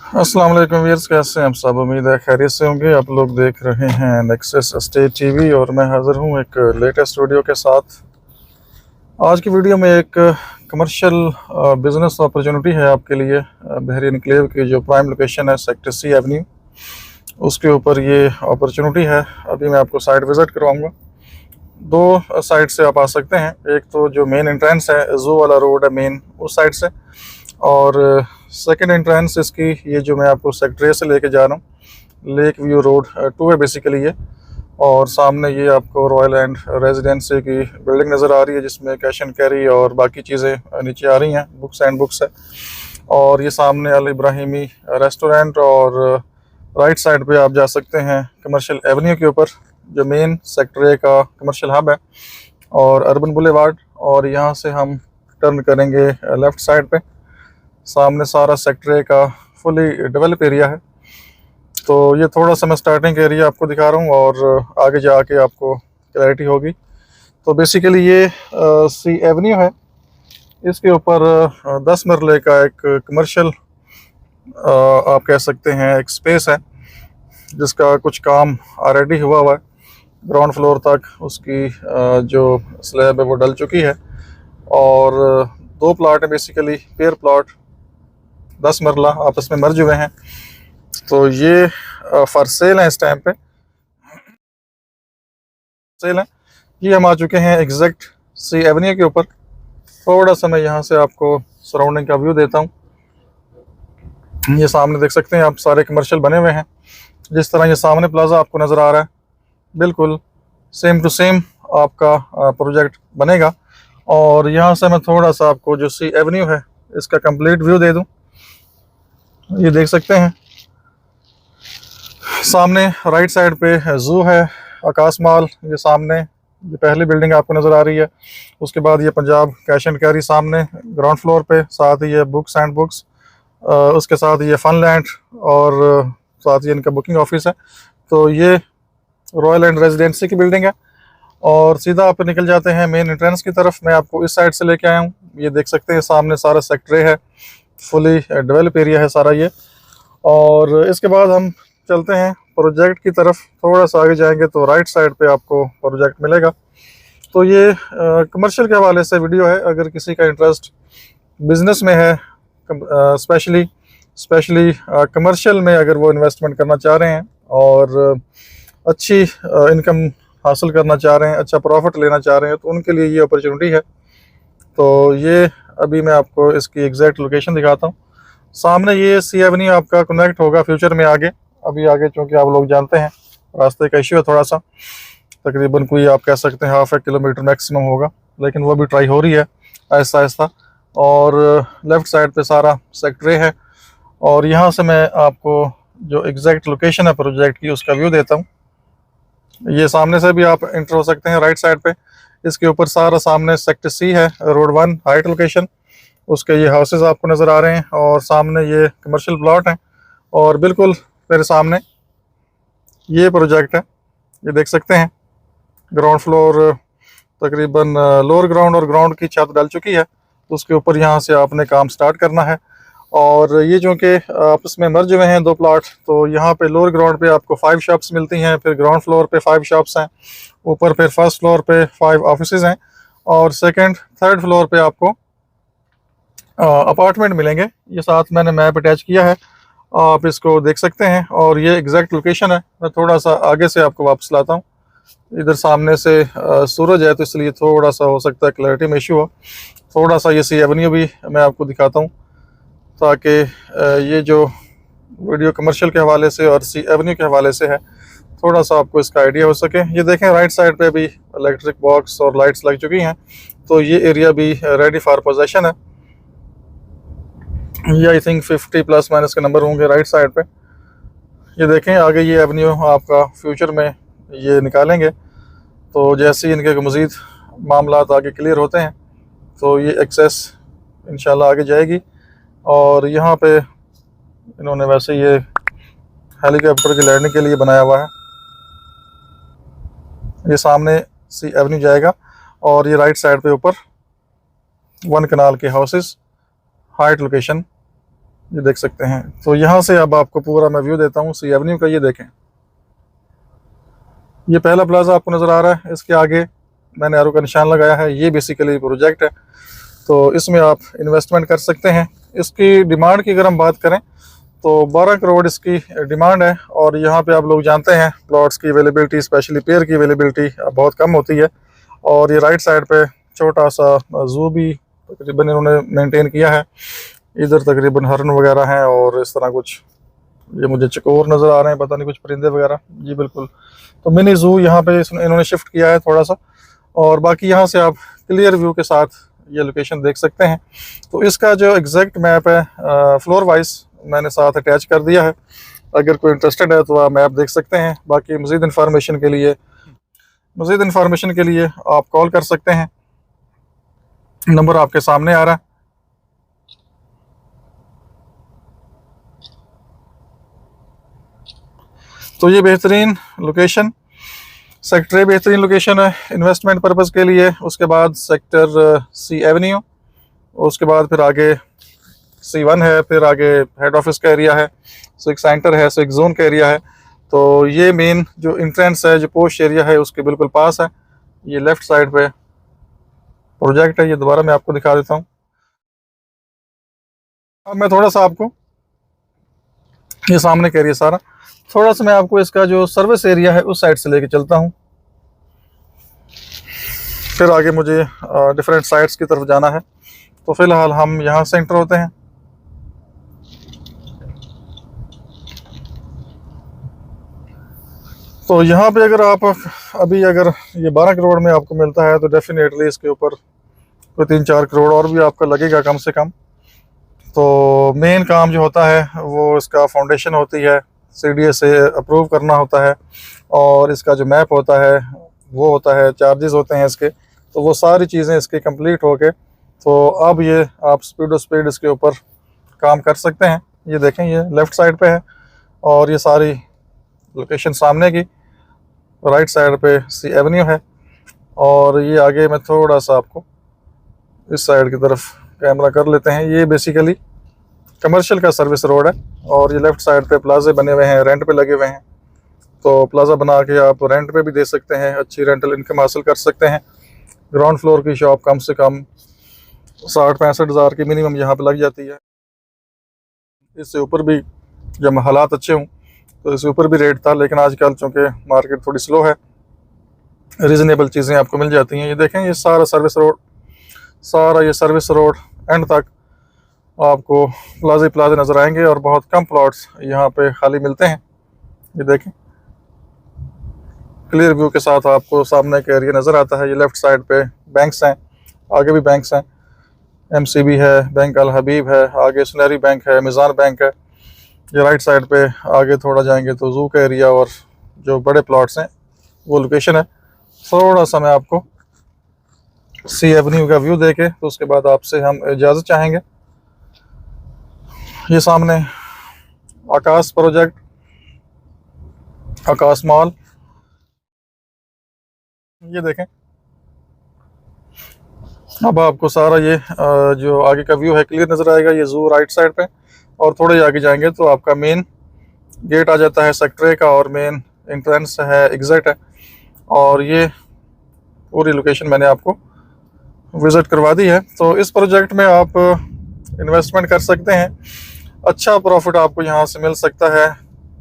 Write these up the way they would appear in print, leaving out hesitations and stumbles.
अस्सलाम वालेकुम व्यूअर्स, कैसे हैं आप सब। उम्मीद है खैरियत से होंगे। आप लोग देख रहे हैं नेक्सस एस्टेट टीवी और मैं हाज़िर हूं एक लेटेस्ट वीडियो के साथ। आज की वीडियो में एक कमर्शियल बिज़नेस अपॉर्चुनिटी है आपके लिए। बहरीन एन्क्लेव की जो प्राइम लोकेशन है सेक्टर सी एवेन्यू, उसके ऊपर ये अपॉर्चुनिटी है। अभी मैं आपको साइट विज़िट करवाऊँगा। दो साइड से आप आ सकते हैं। एक तो जो मेन एंट्रेंस है, जू वाला रोड है मेन, उस साइड से, और सेकंड एंट्रेंस इसकी ये जो मैं आपको सेक्टर ए से लेके जा रहा हूँ, लेक व्यू रोड 2 है बेसिकली ये। और सामने ये आपको रॉयल एंड रेजिडेंसी की बिल्डिंग नज़र आ रही है, जिसमें कैश एंड कैरी और बाकी चीज़ें नीचे आ रही हैं, बुक्स एंड बुक्स है। और ये सामने अल इब्राहिमी रेस्टोरेंट, और राइट साइड पे आप जा सकते हैं कमर्शियल एवेन्यू के ऊपर, जो मेन सेक्टर ए का कमर्शियल हब है, और अर्बन बुलेवार्ड। और यहाँ से हम टर्न करेंगे लेफ़्ट साइड पे। सामने सारा सेक्टर ए का फुली डेवलप एरिया है। तो ये थोड़ा सा मैं स्टार्टिंग एरिया आपको दिखा रहा हूँ और आगे जाके आपको क्लैरिटी होगी। तो बेसिकली ये सी एवेन्यू है, इसके ऊपर 10 मरले का एक कमर्शियल आप कह सकते हैं एक स्पेस है, जिसका कुछ काम ऑलरेडी हुआ है। ग्राउंड फ्लोर तक उसकी जो स्लैब है वो डल चुकी है, और दो प्लाट है बेसिकली, पेयर प्लाट 10 मरला आपस में मर्ज हुए हैं। तो ये फॉर सेल है, इस टाइम पे सेल है। ये हम आ चुके हैं एग्जैक्ट सी एवेन्यू के ऊपर। थोड़ा सा मैं यहाँ से आपको सराउंडिंग का व्यू देता हूँ। ये सामने देख सकते हैं आप, सारे कमर्शियल बने हुए हैं। जिस तरह ये सामने प्लाजा आपको नज़र आ रहा है, बिल्कुल सेम टू सेम आपका प्रोजेक्ट बनेगा। और यहाँ से मैं थोड़ा सा आपको जो सी एवेन्यू है इसका कंप्लीट व्यू दे दूँ। ये देख सकते हैं सामने राइट साइड पे जू है, आकाश माल, ये सामने ये पहली बिल्डिंग आपको नज़र आ रही है। उसके बाद ये पंजाब कैश एंड कैरी सामने ग्राउंड फ्लोर पे, साथ ही ये बुक्स एंड बुक्स, उसके साथ ये फन लैंड, और साथ ही इनका बुकिंग ऑफिस है। तो ये रॉयल एंड रेजिडेंसी की बिल्डिंग है। और सीधा आप निकल जाते हैं मेन एंट्रेंस की तरफ। मैं आपको इस साइड से लेके आया हूँ। ये देख सकते हैं सामने सारा सेक्टर है, फुली डेवलप एरिया है सारा ये। और इसके बाद हम चलते हैं प्रोजेक्ट की तरफ। थोड़ा सा आगे जाएंगे तो राइट साइड पे आपको प्रोजेक्ट मिलेगा। तो ये कमर्शियल के हवाले से वीडियो है। अगर किसी का इंटरेस्ट बिजनेस में है, स्पेशली स्पेशली कमर्शियल में, अगर वो इन्वेस्टमेंट करना चाह रहे हैं और अच्छी इनकम हासिल करना चाह रहे हैं, अच्छा प्रॉफिट लेना चाह रहे हैं, तो उनके लिए ये अपॉर्चुनिटी है। तो ये अभी मैं आपको इसकी एग्जैक्ट लोकेशन दिखाता हूँ। सामने ये सी एवेन्यू आपका कनेक्ट होगा फ्यूचर में आगे। अभी आगे चूँकि आप लोग जानते हैं रास्ते का इशू है थोड़ा सा, तकरीबन कोई आप कह सकते हैं हाफ ए किलोमीटर मैक्सिमम होगा, लेकिन वो भी ट्राई हो रही है आहिस्ता आहिस्ता। और लेफ़्ट साइड पे सारा सेक्टर ए है। और यहाँ से मैं आपको जो एग्जैक्ट लोकेशन है प्रोजेक्ट की उसका व्यू देता हूँ। ये सामने से भी आप इंटर हो सकते हैं राइट साइड पे। इसके ऊपर सारा सामने सेक्टर सी है, रोड 1 हाइट लोकेशन, उसके ये हाउसेज आपको नज़र आ रहे हैं, और सामने ये कमर्शियल प्लॉट हैं। और बिल्कुल मेरे सामने ये प्रोजेक्ट है, ये देख सकते हैं। ग्राउंड फ्लोर तकरीबन लोअर ग्राउंड और ग्राउंड की छत डल चुकी है, तो उसके ऊपर यहाँ से आपने काम स्टार्ट करना है। और ये जो कि आपस में मर्ज हुए हैं दो प्लाट, तो यहाँ पे लोअर ग्राउंड पे आपको 5 शॉप्स मिलती हैं, फिर ग्राउंड फ्लोर पे 5 शॉप्स हैं, ऊपर फिर फर्स्ट फ्लोर पे 5 ऑफिसेज हैं, और सेकंड थर्ड फ्लोर पे आपको अपार्टमेंट मिलेंगे। ये साथ मैंने मैप अटैच किया है, आप इसको देख सकते हैं। और ये एग्जैक्ट लोकेशन है। मैं थोड़ा सा आगे से आपको वापस लाता हूँ। इधर सामने से सूरज है, तो इसलिए थोड़ा सा हो सकता है क्लैरिटी में इशू हो। थोड़ा सा ये सी एवेन्यू भी मैं आपको दिखाता हूँ, ताकि ये जो वीडियो कमर्शियल के हवाले से और सी एवेन्यू के हवाले से है, थोड़ा सा आपको इसका आइडिया हो सके। ये देखें राइट साइड पे भी इलेक्ट्रिक बॉक्स और लाइट्स लग चुकी हैं, तो ये एरिया भी रेडी फॉर पोजेशन है। ये आई थिंक 50 प्लस माइनस के नंबर होंगे राइट साइड पे। ये देखें आगे ये एवेन्यू आपका फ्यूचर में ये निकालेंगे, तो जैसे ही इनके मज़ीद मामला आगे क्लियर होते हैं, तो ये एक्सेस इंशाल्लाह आगे जाएगी। और यहाँ पे इन्होंने वैसे ये हेलीकॉप्टर की लैंडिंग के लिए बनाया हुआ है। ये सामने सी एवेन्यू जाएगा, और ये राइट साइड पे ऊपर 1 कनाल के हाउसेस, हाइट लोकेशन, ये देख सकते हैं। तो यहाँ से अब आपको पूरा मैं व्यू देता हूँ सी एवेन्यू का। ये देखें, ये पहला प्लाजा आपको नज़र आ रहा है, इसके आगे मैंने एरो का निशान लगाया है, ये बेसिकली प्रोजेक्ट है। तो इसमें आप इन्वेस्टमेंट कर सकते हैं। इसकी डिमांड की अगर हम बात करें तो 12 करोड़ इसकी डिमांड है, और यहाँ पे आप लोग जानते हैं प्लॉट्स की अवेलेबिलिटी, स्पेशली पेयर की अवेलेबिलिटी बहुत कम होती है। और ये राइट साइड पे छोटा सा जू भी तकरीबन इन्होंने मेंटेन किया है। इधर तकरीबन हरन वगैरह हैं और इस तरह कुछ, ये मुझे चकोर नज़र आ रहे हैं, पता नहीं कुछ परिंदे वगैरह। जी बिल्कुल। तो मिनी जू यहाँ पे इन्होंने शिफ्ट किया है थोड़ा सा, और बाकी यहाँ से आप क्लियर व्यू के साथ ये लोकेशन देख सकते हैं। तो इसका जो एग्जैक्ट मैप है फ्लोर वाइज मैंने साथ अटैच कर दिया है, अगर कोई इंटरेस्टेड है तो आप मैप देख सकते हैं। बाकी मज़ीद इंफॉर्मेशन के लिए आप कॉल कर सकते हैं, नंबर आपके सामने आ रहा है। तो ये बेहतरीन लोकेशन, सेक्टर बेहतरीन लोकेशन है इन्वेस्टमेंट पर्पज़ के लिए। उसके बाद सेक्टर सी एवेन्यू, उसके बाद फिर आगे C1 है, फिर आगे हेड ऑफिस का एरिया है, सिविक सेंटर है, सिविक जोन का एरिया है। तो ये मेन जो इंट्रेंस है, जो पोस्ट एरिया है, उसके बिल्कुल पास है। ये लेफ़्ट साइड पे प्रोजेक्ट है, ये दोबारा मैं आपको दिखा देता हूँ। अब मैं थोड़ा सा आपको, ये सामने का एरिया सारा, थोड़ा सा मैं आपको इसका जो सर्विस एरिया है उस साइड से लेके चलता हूँ। फिर आगे मुझे डिफरेंट साइट्स की तरफ जाना है। तो फ़िलहाल हम यहाँ से एंटर होते हैं। तो यहाँ पे अगर आप अगर ये 12 करोड़ में आपको मिलता है तो डेफिनेटली इसके ऊपर कोई 3-4 करोड़ और भी आपका लगेगा कम से कम। तो मेन काम जो होता है वो इसका फाउंडेशन होती है, CDA से अप्रूव करना होता है, और इसका जो मैप होता है वो होता है, चार्जेस होते हैं इसके। तो वो सारी चीज़ें इसकी कंप्लीट होके, तो अब ये आप स्पीड इसके ऊपर काम कर सकते हैं। ये देखें, ये लेफ़्ट साइड पे है, और ये सारी लोकेशन सामने की राइट साइड पे सी एवेन्यू है। और ये आगे मैं थोड़ा सा आपको इस साइड की तरफ कैमरा कर लेते हैं। ये बेसिकली कमर्शियल का सर्विस रोड है, और ये लेफ़्ट साइड पे प्लाजे बने हुए हैं, रेंट पे लगे हुए हैं। तो प्लाजा बना के आप रेंट पे भी दे सकते हैं, अच्छी रेंटल इनकम हासिल कर सकते हैं। ग्राउंड फ्लोर की शॉप कम से कम 60-65 हज़ार की मिनिमम यहाँ पे लग जाती है। इससे ऊपर भी जब हालात अच्छे हों तो इससे ऊपर भी रेट था, लेकिन आजकल चूँकि मार्केट थोड़ी स्लो है, रीज़नेबल चीज़ें आपको मिल जाती हैं। ये देखें, ये सारा ये सर्विस रोड एंड तक आपको प्लाजे नज़र आएंगे, और बहुत कम प्लॉट्स यहाँ पे खाली मिलते हैं। ये देखें, क्लियर व्यू के साथ आपको सामने का एरिया नज़र आता है। ये लेफ़्ट साइड पे बैंक्स हैं, आगे भी बैंक्स हैं, MCB है, बैंक अल हबीब है, आगे सुनहरी बैंक है, मिज़ान बैंक है। ये राइट साइड पे आगे थोड़ा जाएंगे तो जू का एरिया और जो बड़े प्लॉट्स हैं वो लोकेशन है। थोड़ा सा मैं आपको सी एवेन्यू का व्यू देके तो उसके बाद आपसे हम इजाज़त चाहेंगे। ये सामने आकाश प्रोजेक्ट, आकाश मॉल, ये देखें। अब आपको सारा ये जो आगे का व्यू है क्लियर नज़र आएगा। ये जू राइट साइड पे, और थोड़े आगे जाएंगे तो आपका मेन गेट आ जाता है सेक्टर का, और मेन एंट्रेंस है, एग्ज़िट है। और ये पूरी लोकेशन मैंने आपको विज़िट करवा दी है। तो इस प्रोजेक्ट में आप इन्वेस्टमेंट कर सकते हैं, अच्छा प्रॉफिट आपको यहाँ से मिल सकता है,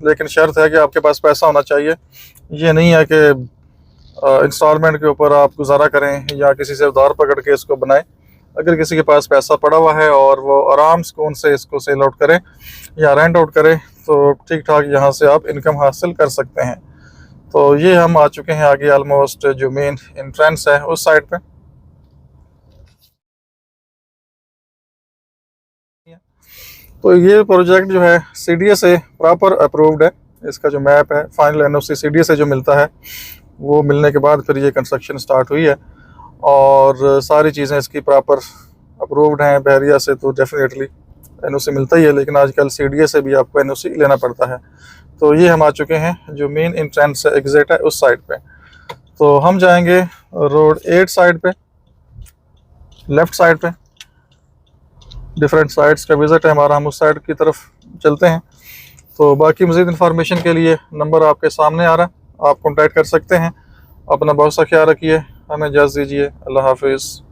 लेकिन शर्त है कि आपके पास पैसा होना चाहिए। ये नहीं है कि इंस्टॉलमेंट के ऊपर आप गुजारा करें या किसी से उधार पकड़ के इसको बनाएं। अगर किसी के पास पैसा पड़ा हुआ है और वो आराम सुकून से इसको सेल आउट करें या रेंट आउट करें तो ठीक ठाक यहाँ से आप इनकम हासिल कर सकते हैं। तो ये हम आ चुके हैं आगे, ऑलमोस्ट जो मेन एंट्रेंस है उस साइड पे। तो ये प्रोजेक्ट जो है CDA से प्रॉपर अप्रूव्ड है। इसका जो मैप है, फाइनल NOC CDA से जो मिलता है, वो मिलने के बाद फिर ये कंस्ट्रक्शन स्टार्ट हुई है, और सारी चीज़ें इसकी प्रॉपर अप्रूव्ड हैं बहरिया से। तो डेफिनेटली NOC मिलता ही है, लेकिन आजकल CDA से भी आपको NOC लेना पड़ता है। तो ये हम आ चुके हैं जो मेन एंट्रेंस एग्जिट है उस साइड पे। तो हम जाएंगे रोड 8 साइड पे, लेफ़्ट साइड पे। डिफरेंट साइट्स का विज़िट है हमारा, हम उस साइड की तरफ चलते हैं। तो बाकी मज़ीद इन्फॉर्मेशन के लिए नंबर आपके सामने आ रहा है, आप कॉन्टैक्ट कर सकते हैं। अपना बहुत सा ख्याल रखिए, हमें इजाज़त दीजिए। अल्लाह हाफिज़।